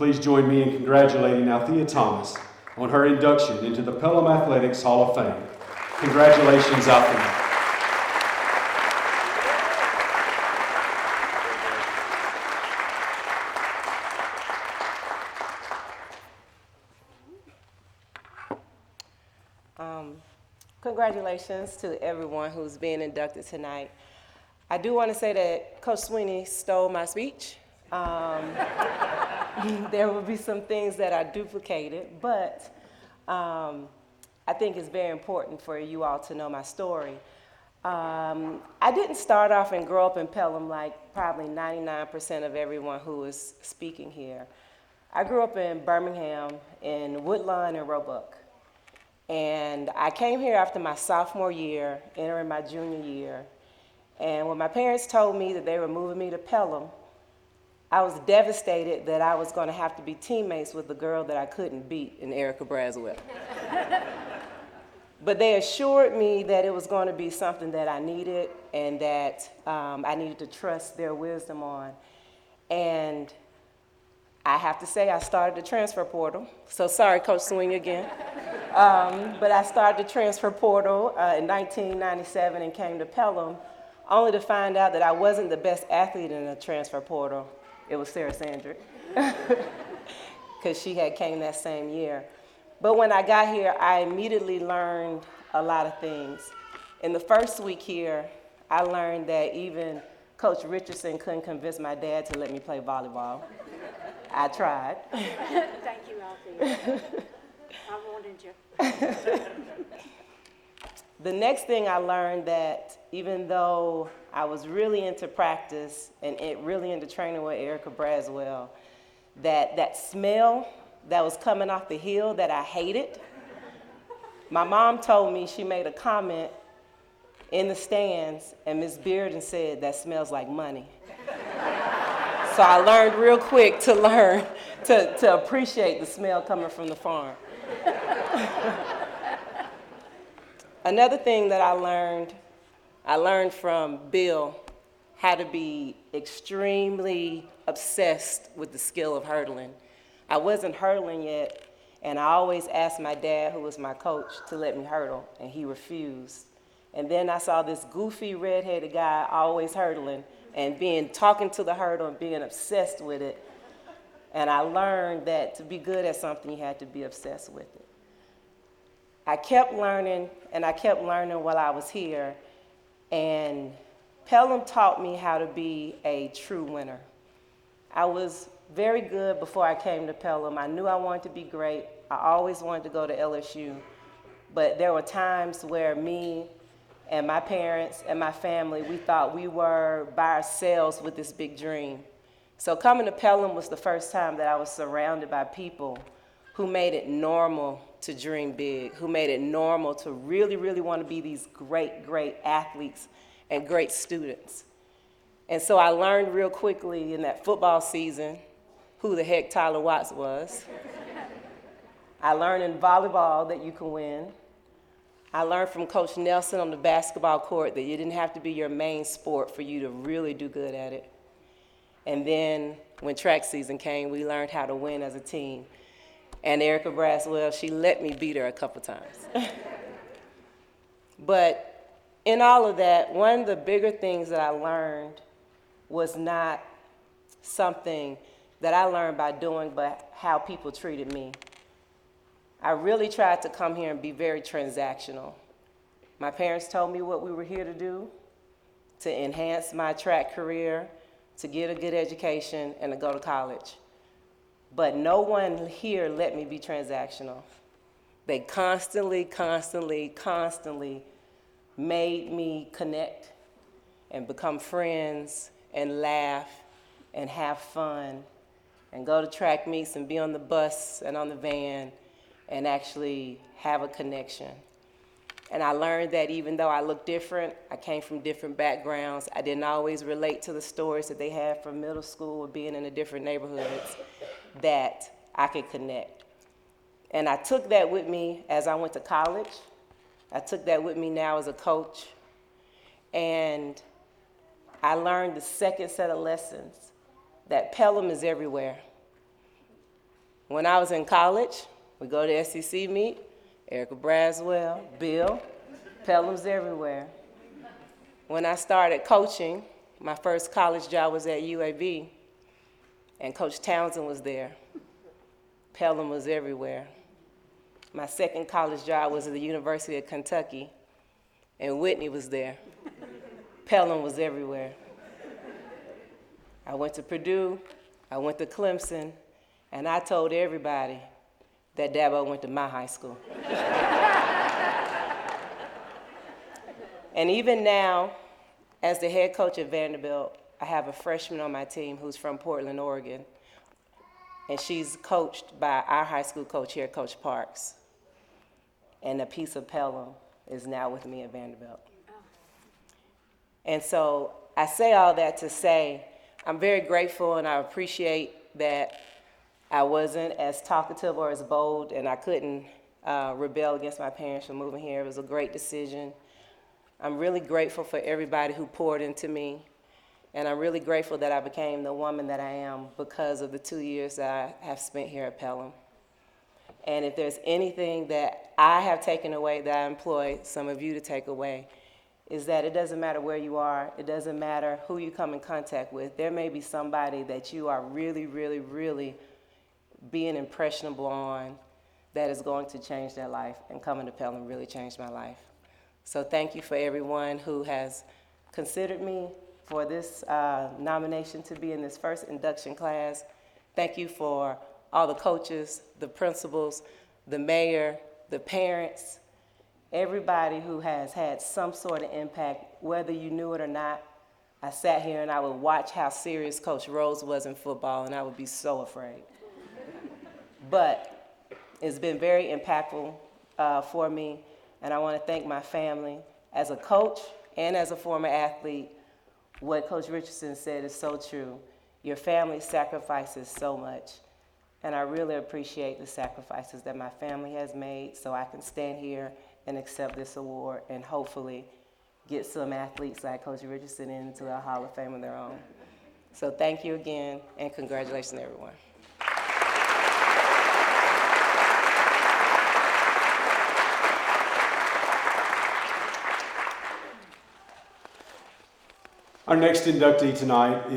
Please join me in congratulating Althea Thomas on her induction into the Pelham Athletics Hall of Fame. Congratulations, Althea. Congratulations to everyone who's being inducted tonight. I do want to say that Coach Sweeney stole my speech. There will be some things that are duplicated, but I think it's very important for you all to know my story. I didn't start off and grow up in Pelham like probably 99% of everyone who is speaking here. I grew up in Birmingham, in Woodlawn and Roebuck. And I came here after my sophomore year, entering my junior year. And when my parents told me that they were moving me to Pelham, I was devastated that I was going to have to be teammates with the girl that I couldn't beat in Erica Braswell. But they assured me that it was going to be something that I needed and that I needed to trust their wisdom on. And I have to say I started the transfer portal. So sorry, Coach Swing again. But I started the transfer portal in 1997 and came to Pelham, only to find out that I wasn't the best athlete in the transfer portal. It was Sarah Sandrick, because she had came that same year. But when I got here, I immediately learned a lot of things. In the first week here, I learned that even Coach Richardson couldn't convince my dad to let me play volleyball. I tried. Thank you, Althea. I wanted you. The next thing I learned that even though I was really into practice and really into training with Erica Braswell, that smell that was coming off the hill that I hated, my mom told me she made a comment in the stands and Miss Bearden said, "That smells like money." So I learned real quick to appreciate the smell coming from the farm. Another thing that I learned from Bill how to be extremely obsessed with the skill of hurdling. I wasn't hurdling yet, and I always asked my dad, who was my coach, to let me hurdle, and he refused. And then I saw this goofy redheaded guy always hurdling and talking to the hurdle and being obsessed with it. And I learned that to be good at something, you had to be obsessed with it. I kept learning, and I kept learning while I was here. And Pelham taught me how to be a true winner. I was very good before I came to Pelham. I knew I wanted to be great. I always wanted to go to LSU. But there were times where me and my parents and my family, we thought we were by ourselves with this big dream. So coming to Pelham was the first time that I was surrounded by people who made it normal to dream big, who made it normal to really, really want to be these great, great athletes and great students. And so I learned real quickly in that football season who the heck Tyler Watts was. I learned in volleyball that you can win. I learned from Coach Nelson on the basketball court that you didn't have to be your main sport for you to really do good at it. And then when track season came, we learned how to win as a team. And Erica Braswell, she let me beat her a couple times. But in all of that, one of the bigger things that I learned was not something that I learned by doing, but how people treated me. I really tried to come here and be very transactional. My parents told me what we were here to do, to enhance my track career, to get a good education, and to go to college. But no one here let me be transactional. They constantly made me connect and become friends and laugh and have fun and go to track meets and be on the bus and on the van and actually have a connection. And I learned that even though I look different, I came from different backgrounds, I didn't always relate to the stories that they had from middle school or being in the different neighborhoods, that I could connect. And I took that with me as I went to college. I took that with me now as a coach. And I learned the second set of lessons, that Pelham is everywhere. When I was in college, we go to SEC meet, Erica Braswell, Bill, Pelham's everywhere. When I started coaching, my first college job was at UAB, and Coach Townsend was there. Pelham was everywhere. My second college job was at the University of Kentucky, and Whitney was there. Pelham was everywhere. I went to Purdue, I went to Clemson, and I told everybody that Dabo went to my high school. And even now, as the head coach at Vanderbilt, I have a freshman on my team who's from Portland, Oregon, and she's coached by our high school coach here, Coach Parks. And a piece of Pelham is now with me at Vanderbilt. And so I say all that to say I'm very grateful and I appreciate that I wasn't as talkative or as bold, and I couldn't rebel against my parents for moving here. It was a great decision. I'm really grateful for everybody who poured into me, and I'm really grateful that I became the woman that I am because of the 2 years that I have spent here at Pelham. And if there's anything that I have taken away that I employ some of you to take away, is that it doesn't matter where you are, it doesn't matter who you come in contact with. There may be somebody that you are really, really, really being impressionable on that is going to change their life, and coming to Pelham really changed my life. So thank you for everyone who has considered me for this nomination to be in this first induction class. Thank you for all the coaches, the principals, the mayor, the parents, everybody who has had some sort of impact, whether you knew it or not. I sat here and I would watch how serious Coach Rose was in football, and I would be so afraid. But it's been very impactful for me, and I want to thank my family. As a coach and as a former athlete, what Coach Richardson said is so true. Your family sacrifices so much, and I really appreciate the sacrifices that my family has made so I can stand here and accept this award and hopefully get some athletes like Coach Richardson into a Hall of Fame of their own. So thank you again, and congratulations, everyone. Our next inductee tonight